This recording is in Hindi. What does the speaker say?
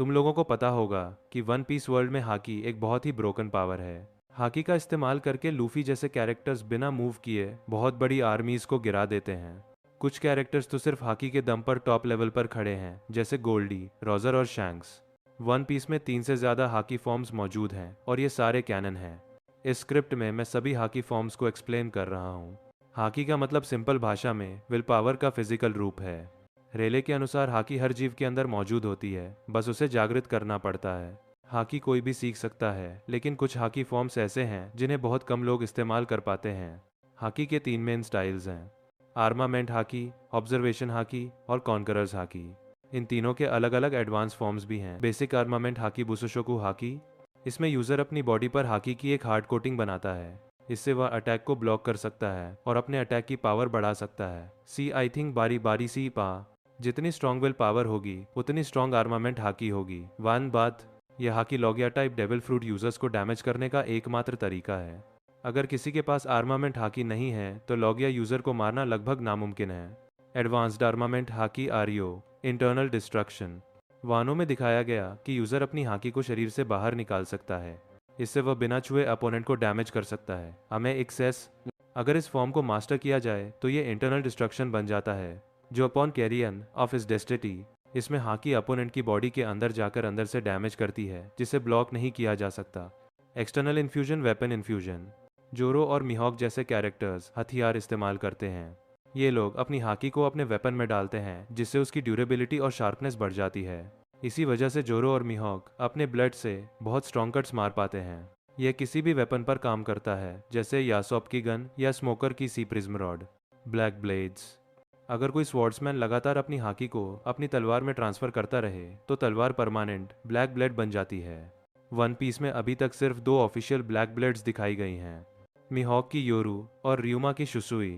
तुम लोगों को पता होगा कि वन पीस वर्ल्ड में हाकी एक बहुत ही ब्रोकन पावर है। हाकी का इस्तेमाल करके लूफी जैसे कैरेक्टर्स बिना मूव किए बहुत बड़ी आर्मीज को गिरा देते हैं। कुछ कैरेक्टर्स तो सिर्फ हाकी के दम पर टॉप लेवल पर खड़े हैं, जैसे गोल्डी, रोजर और शैंक्स। वन पीस में 3 से ज़्यादा हाकी फॉर्म्स मौजूद हैं और ये सारे कैनन हैं। इस स्क्रिप्ट में मैं सभी हाकी फॉर्म्स को एक्सप्लेन कर रहा हूँ। हाकी का मतलब सिंपल भाषा में विल पावर का फिजिकल रूप है। रेले के अनुसार हाकी हर जीव के अंदर मौजूद होती है, बस उसे जागृत करना पड़ता है। हाकी कोई भी सीख सकता है, लेकिन कुछ हाकी फॉर्म्स ऐसे हैं जिन्हें बहुत कम लोग इस्तेमाल कर पाते हैं। हाकी के 3 मेन स्टाइल्स हैं: आर्मामेंट हाकी, ऑब्जर्वेशन हाकी और कॉन्करर्स हाकी। इन तीनों के अलग अलग एडवांस फॉर्म्स भी हैं। बेसिक आर्मामेंट हाकी बुसुशोकु हाकी। इसमें यूज़र अपनी बॉडी पर हाकी की एक हार्ड कोटिंग बनाता है। इससे वह अटैक को ब्लॉक कर सकता है और अपने अटैक की पावर बढ़ा सकता है। सी आई थिंक बारी बारी सी पा। जितनी स्ट्रॉन्ग विल पावर होगी उतनी स्ट्रॉन्ग आर्मामेंट हाकी होगी। वन बात, यह हाकी लॉगिया टाइप डेविल फ्रूट यूजर्स को डैमेज करने का एकमात्र तरीका है। अगर किसी के पास आर्मामेंट हाकी नहीं है तो लॉगिया यूजर को मारना लगभग नामुमकिन है। एडवांस्ड आर्मामेंट हाकी आरियो, इंटरनल डिस्ट्रक्शन। वानों में दिखाया गया कि यूजर अपनी हाकी को शरीर से बाहर निकाल सकता है। इससे वह बिना छुए अपोनेंट को डैमेज कर सकता है। हमें एक्सेस। अगर इस फॉर्म को मास्टर किया जाए तो ये इंटरनल डिस्ट्रक्शन बन जाता है, जो अपॉन कैरियन ऑफ इस डेस्टिटी। इसमें हाकी अपोनेंट की बॉडी के अंदर जाकर अंदर से डैमेज करती है, जिसे ब्लॉक नहीं किया जा सकता। External infusion weapon infusion. जोरो और मिहॉक जैसे कैरेक्टर्स हथियार इस्तेमाल करते हैं। ये लोग अपनी हाकी को अपने वेपन में डालते हैं, जिससे उसकी ड्यूरेबिलिटी और शार्पनेस बढ़ जाती है। इसी वजह से जोरो और मिहॉक अपने ब्लड से बहुत स्ट्रॉन्ग कट्स मार पाते हैं। यह किसी भी वेपन पर काम करता है, जैसे यासोप की गन या स्मोकर की सी प्रिज्म रॉड। Black blades. अगर कोई स्वॉर्ड्समैन लगातार अपनी हाकी को अपनी तलवार में ट्रांसफर करता रहे तो तलवार परमानेंट ब्लैक ब्लेड बन जाती है। वन पीस में अभी तक सिर्फ 2 ऑफिशियल ब्लैक ब्लेड्स दिखाई गई हैं, मिहॉक की योरू और रियुमा की शुसुई।